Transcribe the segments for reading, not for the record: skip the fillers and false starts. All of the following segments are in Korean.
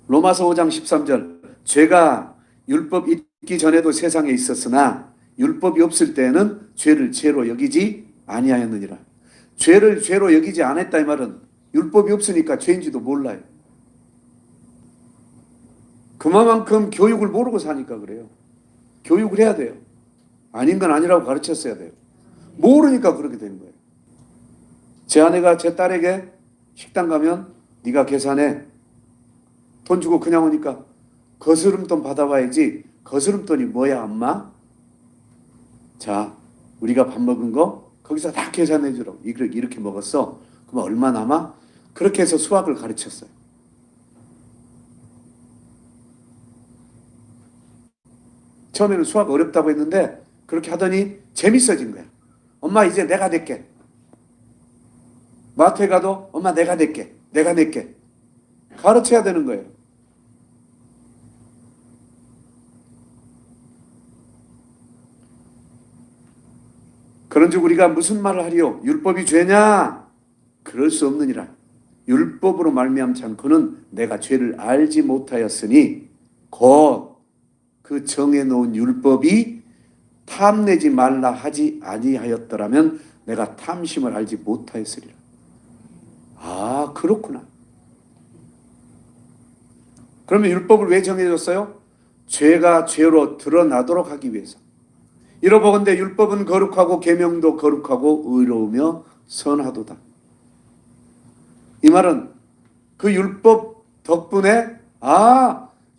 로마서 5장 13절 죄가 율법 있기 전에도 세상에 있었으나 율법이 없을 때에는 죄를 죄로 여기지 아니하였느니라. 죄를 죄로 여기지 않았다 이 말은 율법이 없으니까 죄인지도 몰라요. 그만큼 교육을 모르고 사니까 그래요. 교육을 해야 돼요. 아닌 건 아니라고 가르쳤어야 돼요. 모르니까 그렇게 되는 거예요. 제 아내가 제 딸에게 식당 가면 네가 계산해. 돈 주고 그냥 오니까 거스름돈 받아봐야지. 거스름돈이 뭐야 엄마? 자, 우리가 밥 먹은 거 거기서 다 계산해 주라고. 이렇게 먹었어. 그럼 얼마 남아? 그렇게 해서 수학을 가르쳤어요. 처음에는 수학 어렵다고 했는데 그렇게 하더니 재밌어진 거야. 엄마 이제 내가 낼게. 마트에 가도 엄마 내가 낼게. 내가 낼게. 가르쳐야 되는 거예요. 그런즉 우리가 무슨 말을 하리요? 율법이 죄냐? 그럴 수 없느니라. 율법으로 말미암지 않고는 내가 죄를 알지 못하였으니 곧 그 정해놓은 율법이 탐내지 말라 하지 아니하였더라면 내가 탐심을 알지 못하였으리라. 아, 그렇구나. 그러면 율법을 왜 정해줬어요? 죄가 죄로 드러나도록 하기 위해서. 이러보건대 율법은 거룩하고 계명도 거룩하고 의로우며 선하도다. 이 말은 그 율법 덕분에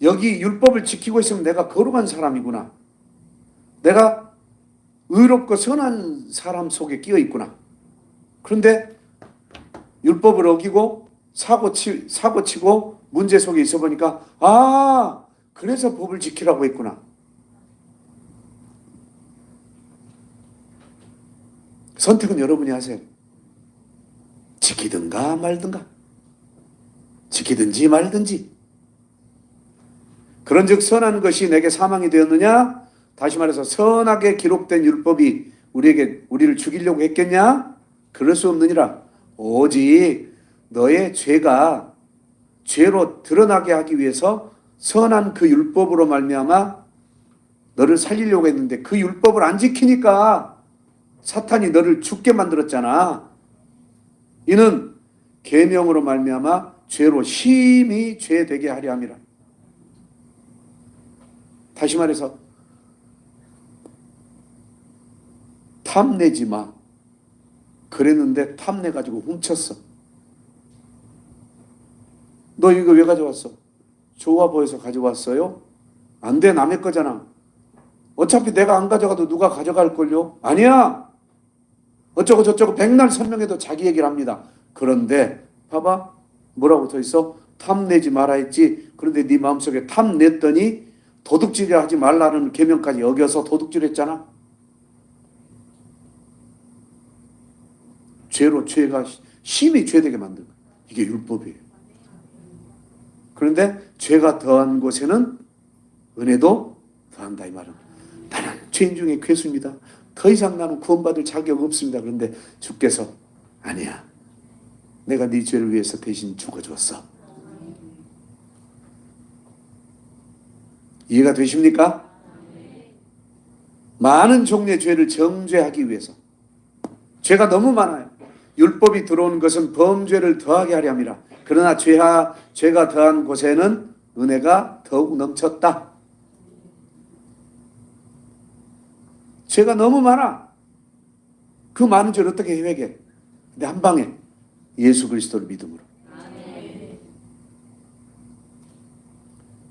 여기 율법을 지키고 있으면 내가 거룩한 사람이구나. 내가 의롭고 선한 사람 속에 끼어 있구나. 그런데 율법을 어기고 사고치고 문제 속에 있어 보니까 그래서 법을 지키라고 했구나. 선택은 여러분이 하세요. 지키든가 말든가. 지키든지 말든지. 그런즉 선한 것이 내게 사망이 되었느냐? 다시 말해서 선하게 기록된 율법이 우리를 죽이려고 했겠냐? 그럴 수 없느니라. 오직 너의 죄가 죄로 드러나게 하기 위해서 선한 그 율법으로 말미암아 너를 살리려고 했는데 그 율법을 안 지키니까 사탄이 너를 죽게 만들었잖아. 이는 계명으로 말미암아 죄로 심히 죄되게 하려 함이라. 다시 말해서 탐내지 마. 그랬는데 탐내가지고 훔쳤어. 너 이거 왜 가져왔어? 좋아 보여서 가져왔어요? 안 돼, 남의 거잖아. 어차피 내가 안 가져가도 누가 가져갈걸요? 아니야. 어쩌고 저쩌고 백날 설명해도 자기 얘기를 합니다. 그런데 봐봐. 뭐라고 써 있어? 탐내지 마라 했지. 그런데 네 마음속에 탐냈더니 도둑질 하지 말라는 계명까지 어겨서 도둑질했잖아. 죄로 죄가 심히 죄되게 만든 거야. 이게 율법이에요. 그런데 죄가 더한 곳에는 은혜도 더한다 이 말은. 나는 죄인 중에 괴수입니다. 더 이상 나는 구원받을 자격 없습니다. 그런데 주께서 아니야. 내가 네 죄를 위해서 대신 죽어줬어. 이해가 되십니까? 많은 종류의 죄를 정죄하기 위해서. 죄가 너무 많아요. 율법이 들어온 것은 범죄를 더하게 하려 함이라. 그러나 죄가 더한 곳에는 은혜가 더욱 넘쳤다. 죄가 너무 많아. 그 많은 죄를 어떻게 회개해? 근데 한 방에 예수 그리스도를 믿음으로.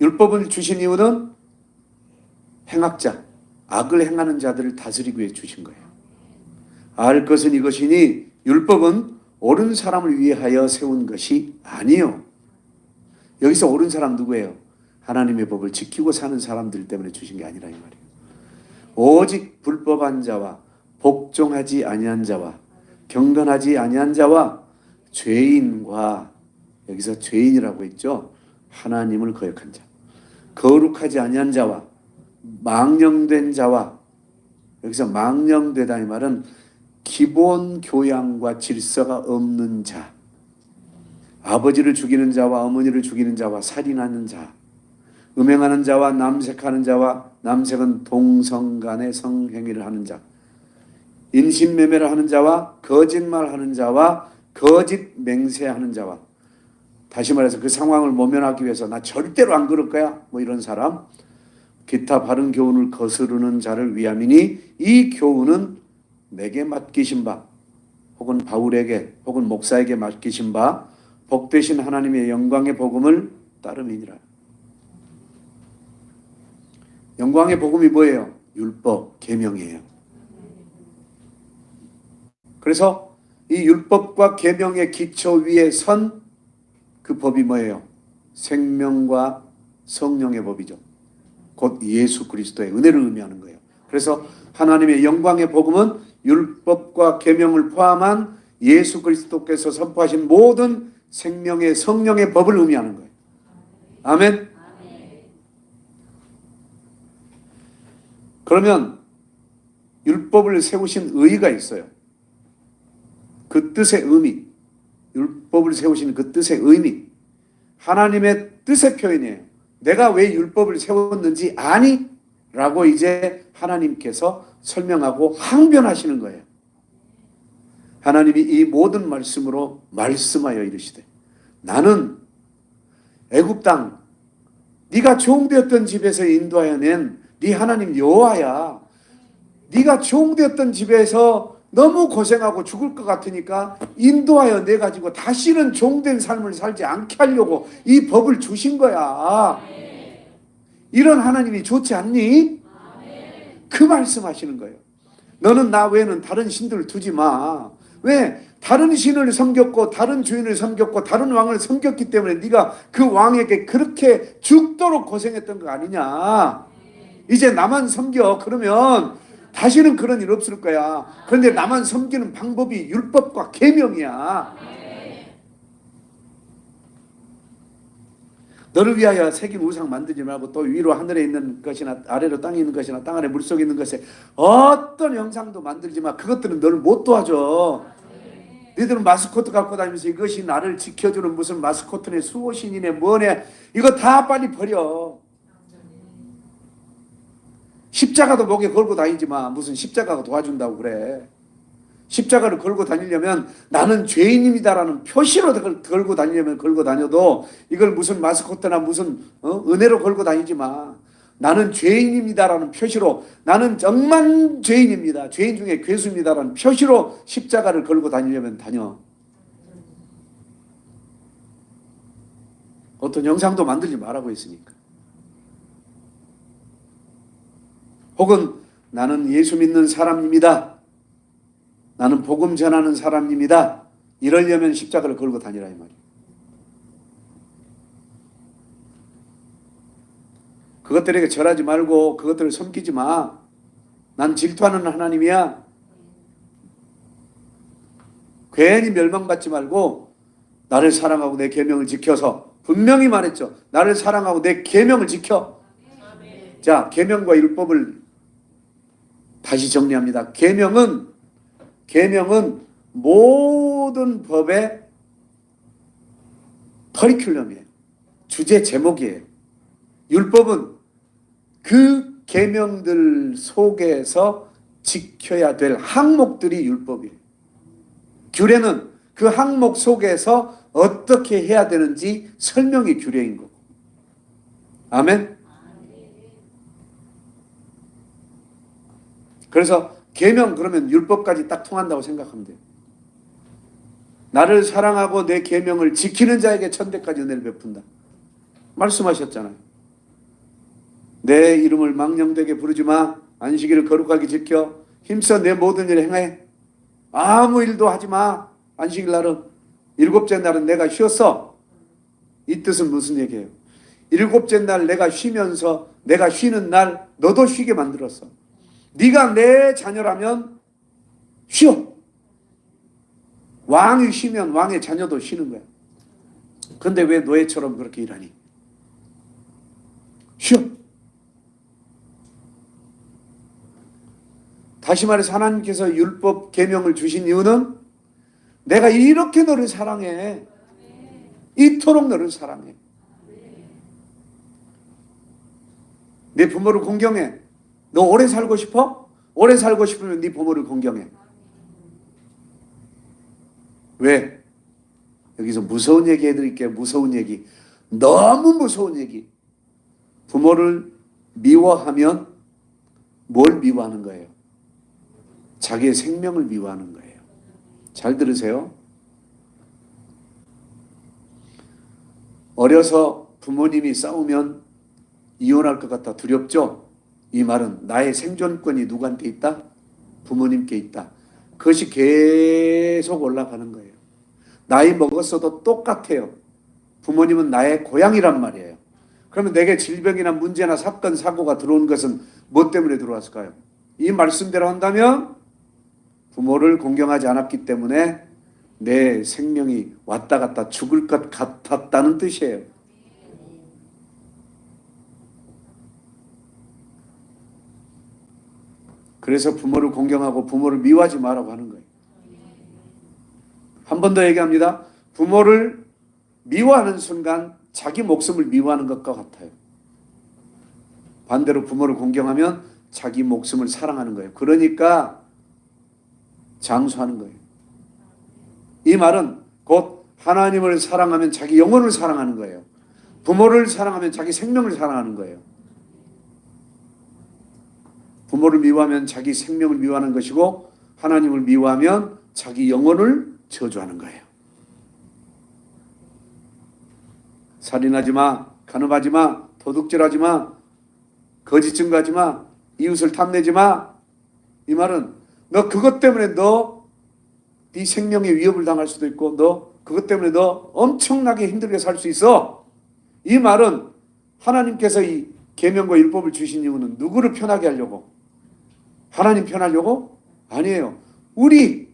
율법을 주신 이유는 행악자, 악을 행하는 자들을 다스리기 위해 주신 거예요. 알 것은 이것이니 율법은 옳은 사람을 위하여 세운 것이 아니요. 여기서 옳은 사람 누구예요? 하나님의 법을 지키고 사는 사람들 때문에 주신 게 아니라 이 말이에요. 오직 불법한 자와 복종하지 아니한 자와 경건하지 아니한 자와 죄인과, 여기서 죄인이라고 했죠. 하나님을 거역한 자, 거룩하지 아니한 자와 망령된 자와, 여기서 망령되다 이 말은 기본 교양과 질서가 없는 자, 아버지를 죽이는 자와 어머니를 죽이는 자와 살인하는 자, 음행하는 자와 남색하는 자와 남색은 동성간의 성행위를 하는 자, 인신매매를 하는 자와 거짓말하는 자와 거짓 맹세하는 자와, 다시 말해서 그 상황을 모면하기 위해서 나 절대로 안 그럴 거야 뭐 이런 사람, 기타 바른 교훈을 거스르는 자를 위함이니 이 교훈은 내게 맡기신 바 혹은 바울에게 혹은 목사에게 맡기신 바 복되신 하나님의 영광의 복음을 따름이니라. 영광의 복음이 뭐예요? 율법, 계명이에요. 그래서 이 율법과 계명의 기초 위에 선 그 법이 뭐예요? 생명과 성령의 법이죠. 곧 예수 그리스도의 은혜를 의미하는 거예요. 그래서 하나님의 영광의 복음은 율법과 계명을 포함한 예수 그리스도께서 선포하신 모든 생명의 성령의 법을 의미하는 거예요. 아멘. 그러면 율법을 세우신 의의가 있어요. 그 뜻의 의미, 율법을 세우신 그 뜻의 의미, 하나님의 뜻의 표현이에요. 내가 왜 율법을 세웠는지 아니? 라고 이제 하나님께서 설명하고 항변하시는 거예요. 하나님이 이 모든 말씀으로 말씀하여 이르시되 나는 애굽 땅 네가 종되었던 집에서 인도하여 낸 네 하나님 여호와야. 네가 종되었던 집에서 너무 고생하고 죽을 것 같으니까 인도하여 내가지고 다시는 종된 삶을 살지 않게 하려고 이 법을 주신 거야. 이런 하나님이 좋지 않니? 그 말씀하시는 거예요. 너는 나 외에는 다른 신들을 두지 마. 왜? 다른 신을 섬겼고 다른 주인을 섬겼고 다른 왕을 섬겼기 때문에 네가 그 왕에게 그렇게 죽도록 고생했던 거 아니냐. 이제 나만 섬겨. 그러면 다시는 그런 일 없을 거야. 그런데 나만 섬기는 방법이 율법과 계명이야. 너를 위하여 새긴 우상 만들지 말고 또 위로 하늘에 있는 것이나 아래로 땅에 있는 것이나 땅 아래 물속에 있는 것에 어떤 형상도 만들지 마. 그것들은 너를 못 도와줘. 너희들은 마스코트 갖고 다니면서 이것이 나를 지켜주는 무슨 마스코트네 수호신이네 뭐네 이거 다 빨리 버려. 십자가도 목에 걸고 다니지 마. 무슨 십자가가 도와준다고 그래. 십자가를 걸고 다니려면 나는 죄인입니다라는 표시로 걸고 다니려면 걸고 다녀도 이걸 무슨 마스코트나 무슨 은혜로 걸고 다니지 마. 나는 죄인입니다라는 표시로 나는 정말 죄인입니다. 죄인 중에 괴수입니다라는 표시로 십자가를 걸고 다니려면 다녀. 어떤 형상도 만들지 말라고 했으니까. 혹은 나는 예수 믿는 사람입니다. 나는 복음 전하는 사람입니다. 이러려면 십자가를 걸고 다니라 이 말이에요. 그것들에게 절하지 말고 그것들을 섬기지 마. 난 질투하는 하나님이야. 괜히 멸망받지 말고 나를 사랑하고 내 계명을 지켜서 분명히 말했죠. 나를 사랑하고 내 계명을 지켜. 자, 계명과 율법을 다시 정리합니다. 계명은 모든 법의 커리큘럼이에요. 주제 제목이에요. 율법은 그 계명들 속에서 지켜야 될 항목들이 율법이에요. 규례는 그 항목 속에서 어떻게 해야 되는지 설명이 규례인 거고. 아멘. 그래서 계명 그러면 율법까지 딱 통한다고 생각하면 돼요. 나를 사랑하고 내 계명을 지키는 자에게 천대까지 은혜를 베푼다. 말씀하셨잖아요. 내 이름을 망령되게 부르지 마. 안식일을 거룩하게 지켜. 힘써 내 모든 일을 행해. 아무 일도 하지 마. 안식일 날은 일곱째 날은 내가 쉬었어. 이 뜻은 무슨 얘기예요? 일곱째 날 내가 쉬면서 내가 쉬는 날 너도 쉬게 만들었어. 네가 내 자녀라면 쉬어. 왕이 쉬면 왕의 자녀도 쉬는 거야. 그런데 왜 노예처럼 그렇게 일하니? 쉬어. 다시 말해서 하나님께서 율법 계명을 주신 이유는 내가 이렇게 너를 사랑해. 이토록 너를 사랑해. 내 부모를 공경해. 너 오래 살고 싶어? 오래 살고 싶으면 네 부모를 공경해. 왜? 여기서 무서운 얘기 해드릴게요. 무서운 얘기. 너무 무서운 얘기. 부모를 미워하면 뭘 미워하는 거예요? 자기의 생명을 미워하는 거예요. 잘 들으세요. 어려서 부모님이 싸우면 이혼할 것 같아 두렵죠? 이 말은 나의 생존권이 누구한테 있다? 부모님께 있다. 그것이 계속 올라가는 거예요. 나이 먹었어도 똑같아요. 부모님은 나의 고향이란 말이에요. 그러면 내게 질병이나 문제나 사건, 사고가 들어온 것은 뭐 때문에 들어왔을까요? 이 말씀대로 한다면 부모를 공경하지 않았기 때문에 내 생명이 왔다 갔다 죽을 것 같았다는 뜻이에요. 그래서 부모를 공경하고 부모를 미워하지 말라고 하는 거예요. 한 번 더 얘기합니다. 부모를 미워하는 순간 자기 목숨을 미워하는 것과 같아요. 반대로 부모를 공경하면 자기 목숨을 사랑하는 거예요. 그러니까 장수하는 거예요. 이 말은 곧 하나님을 사랑하면 자기 영혼을 사랑하는 거예요. 부모를 사랑하면 자기 생명을 사랑하는 거예요. 부모를 미워하면 자기 생명을 미워하는 것이고 하나님을 미워하면 자기 영혼을 저주하는 거예요. 살인하지 마, 간음하지 마, 도둑질하지 마, 거짓 증거하지 마, 이웃을 탐내지 마. 이 말은 너 그것 때문에 네 생명에 위협을 당할 수도 있고 너 그것 때문에 너 엄청나게 힘들게 살 수 있어. 이 말은 하나님께서 이 계명과 율법을 주신 이유는 누구를 편하게 하려고? 하나님 편하려고? 아니에요. 우리를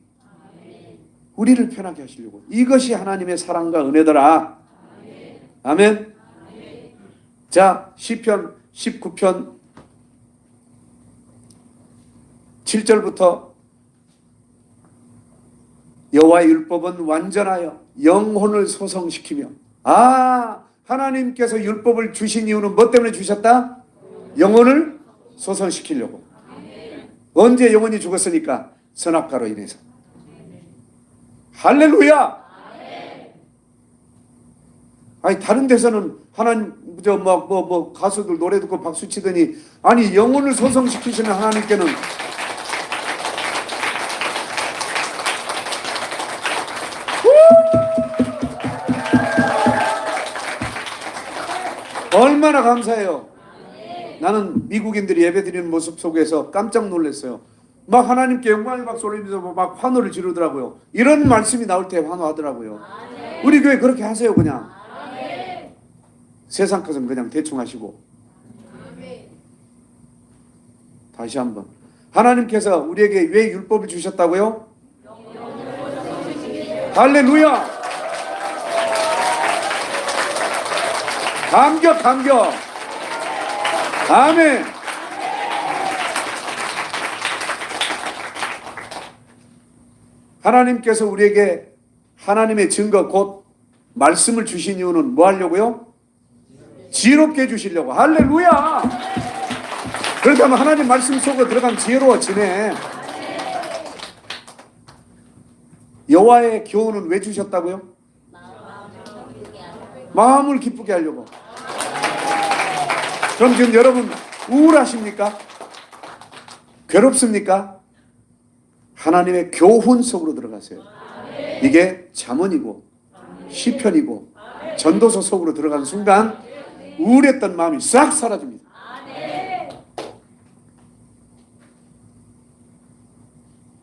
편하게 하시려고. 이것이 하나님의 사랑과 은혜더라. 아멘. 자, 시편 19편 7절부터 여호와의 율법은 완전하여 영혼을 소성시키며. 하나님께서 율법을 주신 이유는 뭐 때문에 주셨다? 영혼을 소성시키려고. 언제 영혼이 죽었으니까? 선악과로 인해서. 할렐루야. 아니 다른 데서는 하나님 가수들 노래 듣고 박수 치더니 아니 영혼을 소성시키시는 하나님께는 얼마나 감사해요. 나는 미국인들이 예배드리는 모습 속에서 깜짝 놀랐어요. 막 하나님께 영광의 박수 올리면서 막 환호를 지르더라고요. 이런 말씀이 나올 때 환호하더라고요. 우리 교회 그렇게 하세요. 그냥 세상 것은 그냥 대충 하시고. 다시 한번 하나님께서 우리에게 왜 율법을 주셨다고요? 할렐루야. 감격. 아멘. 하나님께서 우리에게 하나님의 증거 곧 말씀을 주신 이유는 뭐 하려고요? 지혜롭게 해주시려고. 할렐루야. 그렇다면 하나님 말씀 속으로 들어가면 지혜로워지네. 여호와의 교훈은 왜 주셨다고요? 마음을 기쁘게 하려고. 그럼 지금 여러분 우울하십니까? 괴롭습니까? 하나님의 교훈 속으로 들어가세요. 이게 잠언이고 시편이고 전도서 속으로 들어가는 순간 우울했던 마음이 싹 사라집니다.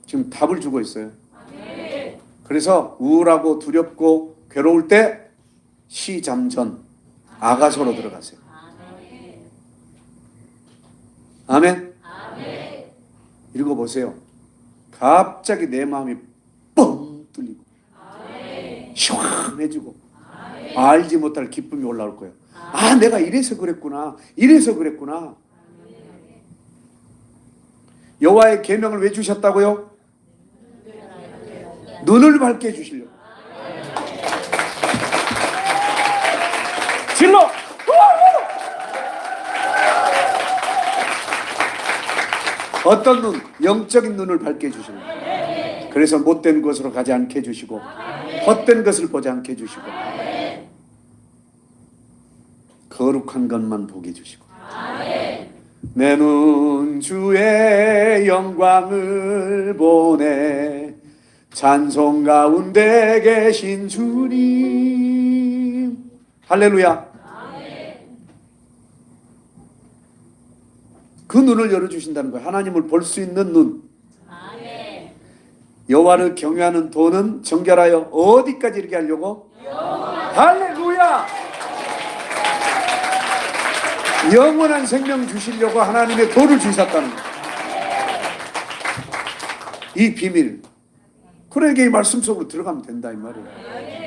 지금 답을 주고 있어요. 그래서 우울하고 두렵고 괴로울 때 시잠전 아가서로 들어가세요. 아멘. 읽어보세요. 갑자기 내 마음이 뻥 뚫리고 시원해지고 알지 못할 기쁨이 올라올 거예요. 내가 이래서 그랬구나. 여호와의 계명을 왜 주셨다고요? 눈을 밝게 해주시려고. 질러. 어떤 눈? 영적인 눈을 밝게 해주시는 거예요. 그래서 못된 곳으로 가지 않게 해주시고 헛된 것을 보지 않게 해주시고 거룩한 것만 보게 해주시고 내 눈 주의 영광을 보네 찬송 가운데 계신 주님. 할렐루야. 그 눈을 열어주신다는 거예요. 하나님을 볼 수 있는 눈. 여호와를 경외하는 도는 정결하여 어디까지 이르게 하려고? 할렐루야. 영원한 생명 주시려고 하나님의 도를 주셨다는 거예요. 이 비밀. 그러니까 이 말씀 속으로 들어가면 된다 이 말이에요.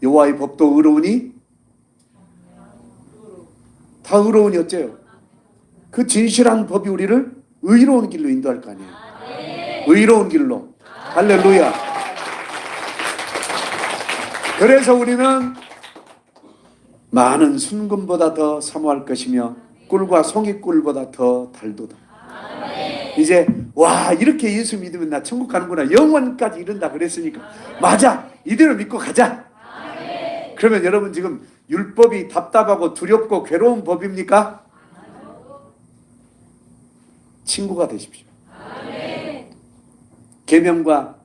여호와의 법도 의로우니 다 의로우니 어째요? 그 진실한 법이 우리를 의로운 길로 인도할 거 아니에요. 의로운 길로. 할렐루야. 그래서 우리는 많은 순금보다 더 사모할 것이며 꿀과 송이꿀보다 더 달도다. 이제 와 이렇게 예수 믿으면 나 천국 가는구나 영원까지 이른다 그랬으니까 맞아 이대로 믿고 가자. 그러면 여러분 지금 율법이 답답하고 두렵고 괴로운 법입니까? 친구가 되십시오. 계명과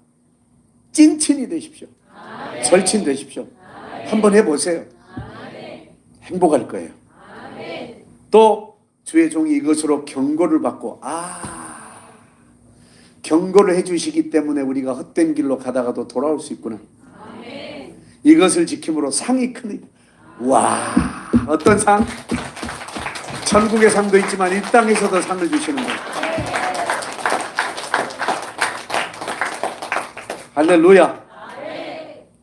찐친이 되십시오. 절친 되십시오. 한번 해보세요. 행복할 거예요. 또 주의 종이 이것으로 경고를 받고 경고를 해주시기 때문에 우리가 헛된 길로 가다가도 돌아올 수 있구나. 이것을 지킴으로 상이 크니 와 어떤 상? 천국의 상도 있지만 이 땅에서도 상을 주시는 거예요. 할렐루야.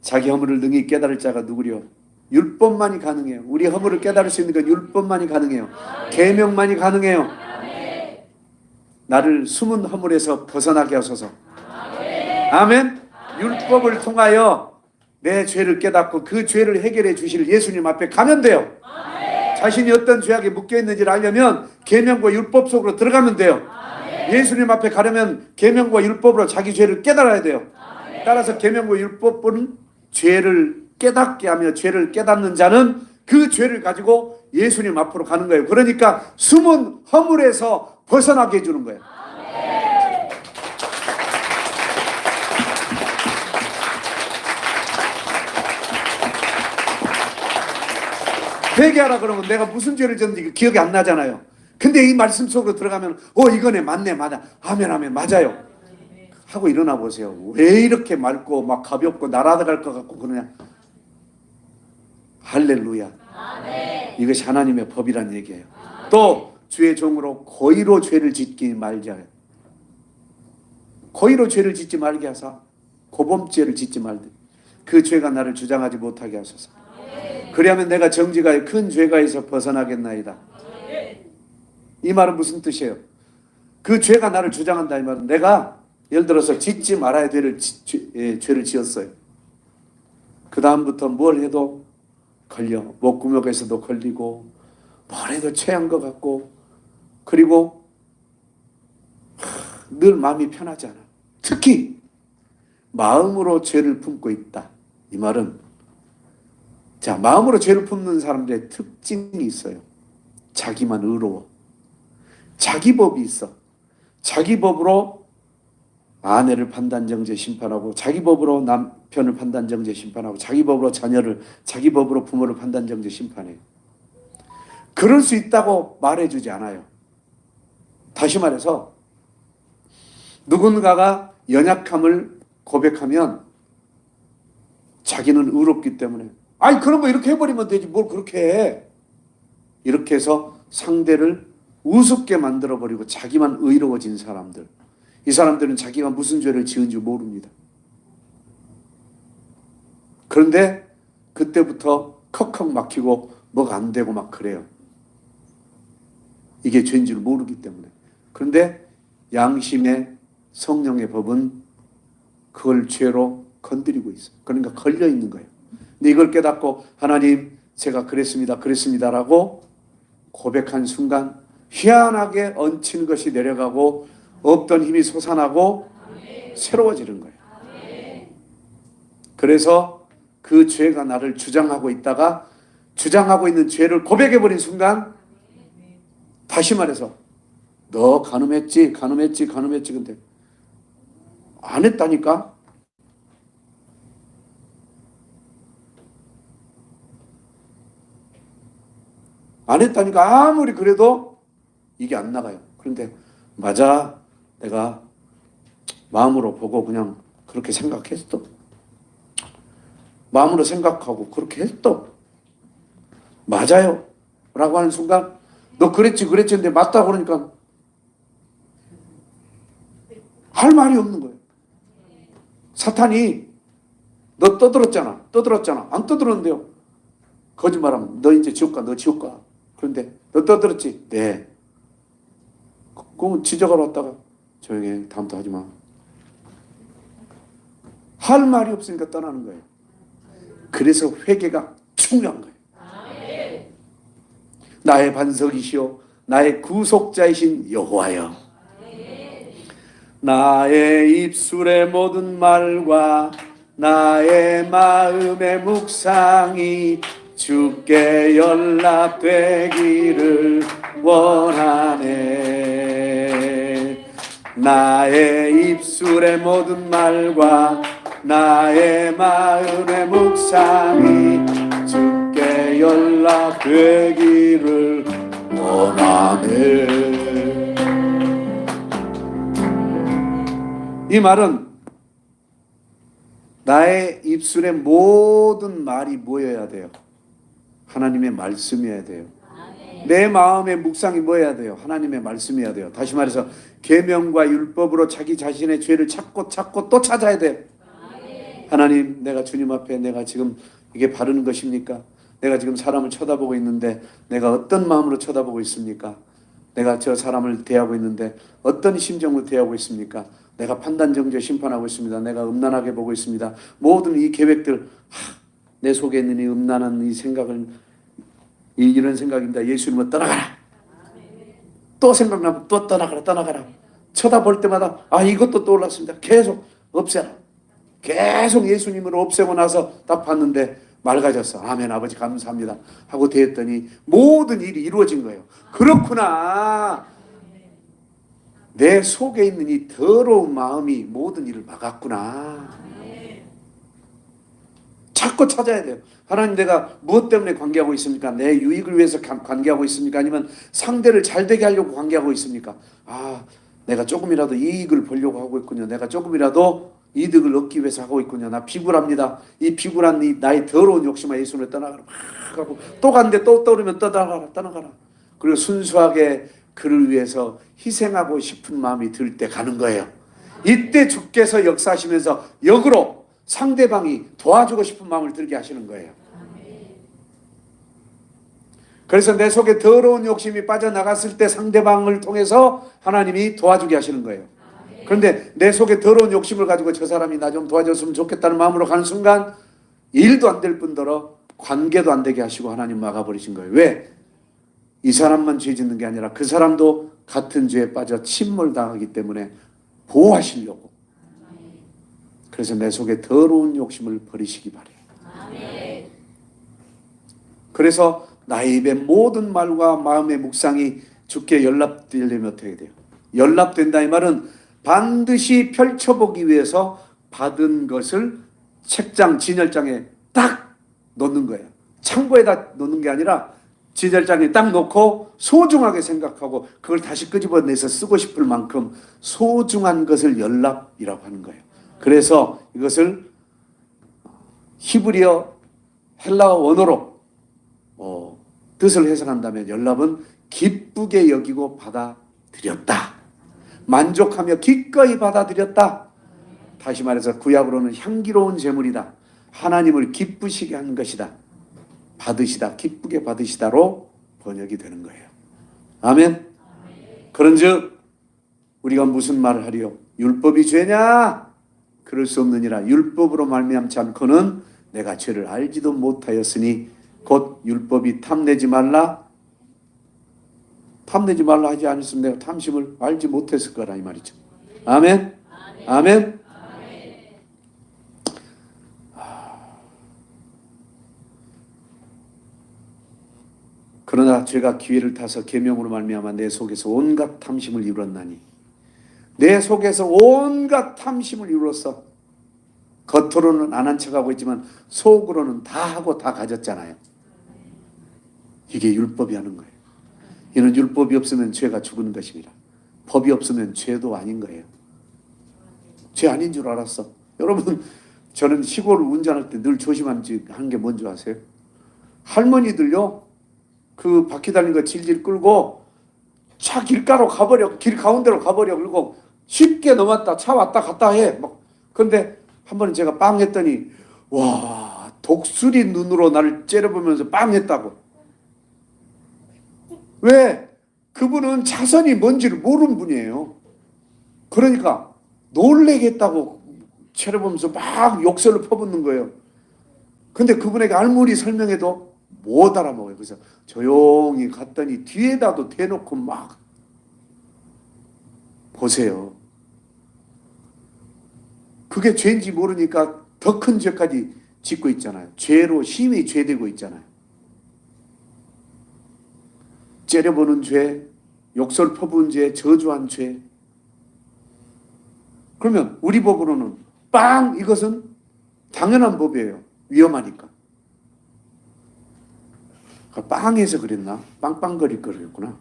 자기 허물을 능히 깨달을 자가 누구리요? 율법만이 가능해요. 우리 허물을 깨달을 수 있는 건 율법만이 가능해요. 계명만이 가능해요. 나를 숨은 허물에서 벗어나게 하소서. 아멘. 율법을 통하여 내 죄를 깨닫고 그 죄를 해결해 주실 예수님 앞에 가면 돼요. 자신이 어떤 죄악에 묶여있는지를 알려면 계명과 율법 속으로 들어가면 돼요. 예수님 앞에 가려면 계명과 율법으로 자기 죄를 깨달아야 돼요. 따라서 계명과 율법은 죄를 깨닫게 하며 죄를 깨닫는 자는 그 죄를 가지고 예수님 앞으로 가는 거예요. 그러니까 숨은 허물에서 벗어나게 해주는 거예요. 회개하라 그러면 내가 무슨 죄를 졌는지 기억이 안 나잖아요. 근데 이 말씀 속으로 들어가면 이거네 맞네 맞아 아멘 아멘 맞아요 하고 일어나 보세요. 왜 이렇게 맑고 막 가볍고 날아갈 것 같고 그러냐. 할렐루야. 이것이 하나님의 법이란 얘기예요. 또 주의 종으로 고의로 죄를 짓지 말자. 고의로 죄를 짓지 말게 하사 고범죄를 짓지 말되 그 죄가 나를 주장하지 못하게 하소서. 그리하면 내가 정직하여 큰 죄가에서 벗어나겠나이다. 이 말은 무슨 뜻이에요? 그 죄가 나를 주장한다 이 말은 내가 예를 들어서 짓지 말아야 될 죄를 지었어요. 그 다음부터 뭘 해도 걸려. 목구멍에서도 걸리고 뭘 해도 취한 것 같고 그리고 늘 마음이 편하지 않아. 특히 마음으로 죄를 품고 있다. 이 말은 마음으로 죄를 품는 사람들의 특징이 있어요. 자기만 의로워. 자기 법이 있어. 자기 법으로 아내를 판단정죄 심판하고 자기 법으로 남편을 판단정죄 심판하고 자기 법으로 자녀를 자기 법으로 부모를 판단정죄 심판해요. 그럴 수 있다고 말해주지 않아요. 다시 말해서 누군가가 연약함을 고백하면 자기는 의롭기 때문에 그런 거 이렇게 해버리면 되지 뭘 그렇게 해. 이렇게 해서 상대를 우습게 만들어버리고 자기만 의로워진 사람들. 이 사람들은 자기가 무슨 죄를 지은지 모릅니다. 그런데 그때부터 컥컥 막히고 뭐가 안 되고 막 그래요. 이게 죄인 줄 모르기 때문에. 그런데 양심의 성령의 법은 그걸 죄로 건드리고 있어요. 그러니까 걸려 있는 거예요. 근데 이걸 깨닫고 하나님 제가 그랬습니다라고 고백한 순간 희한하게 얹힌 것이 내려가고 없던 힘이 솟아나고 새로워지는 거예요. 그래서 그 죄가 나를 주장하고 있다가 주장하고 있는 죄를 고백해버린 순간 다시 말해서 너 간음했지 근데 안 했다니까? 안 했다니까 아무리 그래도 이게 안 나가요. 그런데 맞아, 내가 마음으로 보고 그냥 그렇게 생각했어. 마음으로 생각하고 그렇게 했어. 맞아요 라고 하는 순간 너 그랬지 근데 맞다고 그러니까 할 말이 없는 거예요. 사탄이 너 떠들었잖아 안 떠들었는데요. 거짓말하면 너 이제 지옥 가. 그런데 너 떠들었지? 네. 그럼 지적하러 왔다가 조용히 해, 다음부터 하지 마. 할 말이 없으니까 떠나는 거예요. 그래서 회개가 중요한 거예요. 나의 반석이시오 나의 구속자이신 여호와여, 나의 입술의 모든 말과 나의 마음의 묵상이 주께 연락되기를 원하네. 나의 입술의 모든 말과 나의 마음의 묵상이 주께 연락되기를 원하네. 이 말은 나의 입술의 모든 말이 뭐여야 돼요? 하나님의 말씀이어야 돼요. 내 마음의 묵상이 뭐여야 돼요? 하나님의 말씀이어야 돼요. 다시 말해서 계명과 율법으로 자기 자신의 죄를 찾고 또 찾아야 돼요. 하나님, 내가 주님 앞에 내가 지금 이게 바르는 것입니까? 내가 지금 사람을 쳐다보고 있는데 내가 어떤 마음으로 쳐다보고 있습니까? 내가 저 사람을 대하고 있는데 어떤 심정으로 대하고 있습니까? 내가 판단, 정죄, 심판하고 있습니다. 내가 음란하게 보고 있습니다. 모든 이 계획들, 내 속에 있는 이 음란한 이 생각을, 이런 생각입니다. 예수님은 떠나가라. 또 생각나면 또 떠나가라. 쳐다볼 때마다 이것도 떠올랐습니다. 계속 없애라. 계속 예수님으로 없애고 나서 딱 봤는데 맑아졌어. 아멘, 아버지 감사합니다 하고 대했더니 모든 일이 이루어진 거예요. 그렇구나. 내 속에 있는 이 더러운 마음이 모든 일을 막았구나. 자꾸 찾아야 돼요. 하나님, 내가 무엇 때문에 관계하고 있습니까? 내 유익을 위해서 관계하고 있습니까? 아니면 상대를 잘 되게 하려고 관계하고 있습니까? 내가 조금이라도 이익을 보려고 하고 있군요. 내가 조금이라도 이득을 얻기 위해서 하고 있군요. 나 비굴합니다. 이 비굴한 이 나의 더러운 욕심과 예수를 떠나가라. 하고 또 갔는데 또 떠오르면 떠나가라. 그리고 순수하게 그를 위해서 희생하고 싶은 마음이 들 때 가는 거예요. 이때 주께서 역사하시면서 역으로 상대방이 도와주고 싶은 마음을 들게 하시는 거예요. 그래서 내 속에 더러운 욕심이 빠져나갔을 때 상대방을 통해서 하나님이 도와주게 하시는 거예요. 그런데 내 속에 더러운 욕심을 가지고 저 사람이 나 좀 도와줬으면 좋겠다는 마음으로 가는 순간 일도 안 될 뿐더러 관계도 안 되게 하시고 하나님 막아버리신 거예요. 왜? 이 사람만 죄 짓는 게 아니라 그 사람도 같은 죄에 빠져 침몰당하기 때문에 보호하시려고. 그래서 내 속에 더러운 욕심을 버리시기 바래요. 그래서 나의 입의 모든 말과 마음의 묵상이 주께 연락되려면 어떻게 돼요? 연락된다 이 말은 반드시 펼쳐보기 위해서 받은 것을 책장, 진열장에 딱 놓는 거예요. 창고에다 놓는 게 아니라 진열장에 딱 놓고 소중하게 생각하고 그걸 다시 끄집어내서 쓰고 싶을 만큼 소중한 것을 연락이라고 하는 거예요. 그래서 이것을 히브리어 헬라어 원어로 뜻을 해석한다면 연락은 기쁘게 여기고 받아들였다. 만족하며 기꺼이 받아들였다. 다시 말해서 구약으로는 향기로운 제물이다. 하나님을 기쁘시게 하는 것이다. 받으시다, 기쁘게 받으시다로 번역이 되는 거예요. 아멘. 그런즉 우리가 무슨 말을 하리요? 율법이 죄냐? 그럴 수 없느니라. 율법으로 말미암지 않고는 내가 죄를 알지도 못하였으니 곧 율법이 탐내지 말라 하지 않았으면 내가 탐심을 알지 못했을 거라 이 말이죠. 아멘. 아멘. 그러나 죄가 기회를 타서 계명으로 말미암아 내 속에서 온갖 탐심을 이뤘나니 내 속에서 온갖 탐심을 이뤘어. 겉으로는 안 한 척하고 있지만 속으로는 다 하고 다 가졌잖아요. 이게 율법이 하는 거예요. 이는 율법이 없으면 죄가 죽는 것입니다. 법이 없으면 죄도 아닌 거예요. 죄 아닌 줄 알았어. 여러분, 저는 시골 운전할 때 늘 조심한 게 뭔지 아세요? 할머니들요, 그 바퀴 달린 거 질질 끌고 차 길가로 가버려, 길 가운데로 가버려. 그리고 쉽게 넘었다, 차 왔다 갔다 해. 막. 근데 한 번은 제가 빵 했더니 와, 독수리 눈으로 나를 째려보면서 빵 했다고. 왜? 그분은 차선이 뭔지를 모르는 분이에요. 그러니까 놀래겠다고 째려보면서 막 욕설을 퍼붓는 거예요. 근데 그분에게 아무리 설명해도 못 알아먹어요. 그래서 조용히 갔더니 뒤에다도 대놓고 막 보세요. 그게 죄인지 모르니까 더 큰 죄까지 짓고 있잖아요. 죄로 심히 죄되고 있잖아요. 째려보는 죄, 욕설 퍼부은 죄, 저주한 죄. 그러면 우리 법으로는 빵 이것은 당연한 법이에요. 위험하니까. 빵에서 그랬나? 빵빵거릴 거였구나.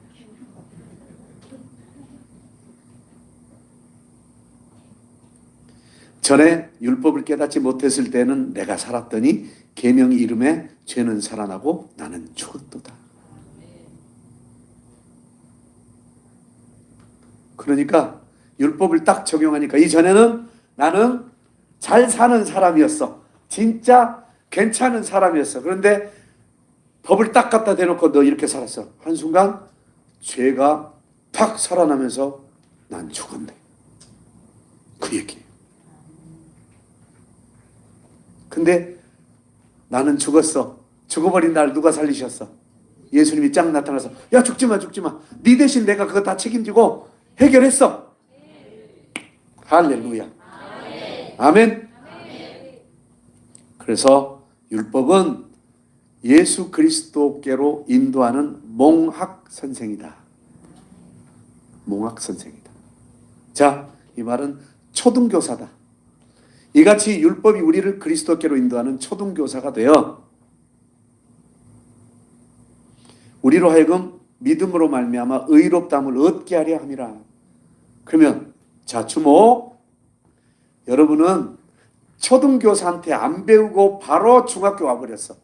전에 율법을 깨닫지 못했을 때는 내가 살았더니 계명 이름에 죄는 살아나고 나는 죽었도다. 그러니까 율법을 딱 적용하니까 이전에는 나는 잘 사는 사람이었어. 진짜 괜찮은 사람이었어. 그런데 법을 딱 갖다 대놓고 너 이렇게 살았어. 한순간 죄가 팍 살아나면서 난 죽었네. 그 얘기예요. 근데 나는 죽었어. 죽어버린 날 누가 살리셨어? 예수님이 짱 나타나서 야 죽지 마. 네 대신 내가 그거 다 책임지고 해결했어. 할렐루야. 아멘. 그래서 율법은 예수 그리스도께로 인도하는 몽학 선생이다. 몽학 선생이다. 자, 이 말은 초등교사다. 이같이 율법이 우리를 그리스도께로 인도하는 초등교사가 되어 우리로 하여금 믿음으로 말미암아 의롭다함을 얻게 하려 함이라. 그러면 자, 주목. 여러분은 초등교사한테 안 배우고 바로 중학교 와버렸어.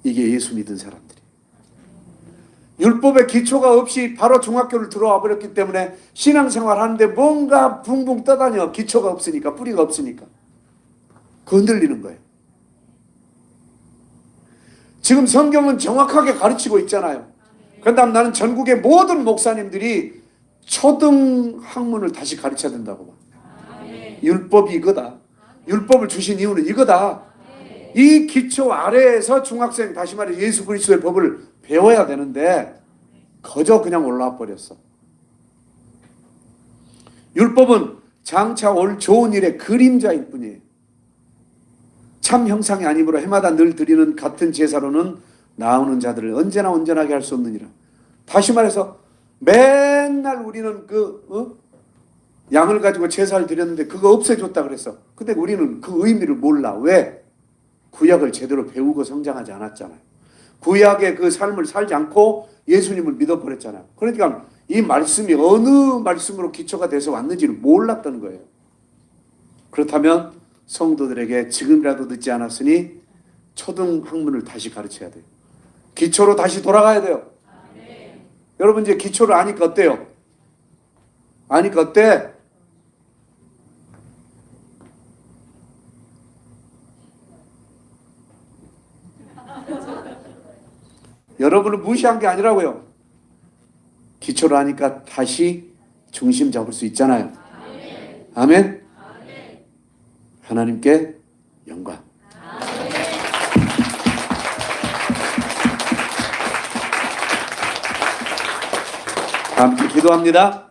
이게 예수 믿은 사람들이. 율법의 기초가 없이 바로 중학교를 들어와 버렸기 때문에 신앙생활 하는데 뭔가 붕붕 떠다녀. 기초가 없으니까, 뿌리가 없으니까. 그 흔들리는 거예요. 지금 성경은 정확하게 가르치고 있잖아요. 그런다면 나는 전국의 모든 목사님들이 초등학문을 다시 가르쳐야 된다고 봐. 율법이 이거다. 율법을 주신 이유는 이거다. 이 기초 아래에서 중학생, 다시 말해 예수 그리스도의 법을 배워야 되는데 거저 그냥 올라와 버렸어. 율법은 장차 올 좋은 일의 그림자일 뿐이에요. 참 형상이 아니므로 해마다 늘 드리는 같은 제사로는 나오는 자들을 언제나 온전하게 할 수 없느니라. 다시 말해서 맨날 우리는 양을 가지고 제사를 드렸는데 그거 없애줬다 그랬어. 근데 우리는 그 의미를 몰라. 왜? 구약을 제대로 배우고 성장하지 않았잖아요. 구약의 그 삶을 살지 않고 예수님을 믿어버렸잖아요. 그러니까 이 말씀이 어느 말씀으로 기초가 돼서 왔는지를 몰랐다는 거예요. 그렇다면 성도들에게 지금이라도 늦지 않았으니 초등학문을 다시 가르쳐야 돼요. 기초로 다시 돌아가야 돼요. 여러분 이제 기초를 아니까 어때요? 아니까 어때? 여러분을 무시한 게 아니라고요. 기초를 하니까 다시 중심 잡을 수 있잖아요. 아멘. 하나님께 영광. 함께 기도합니다.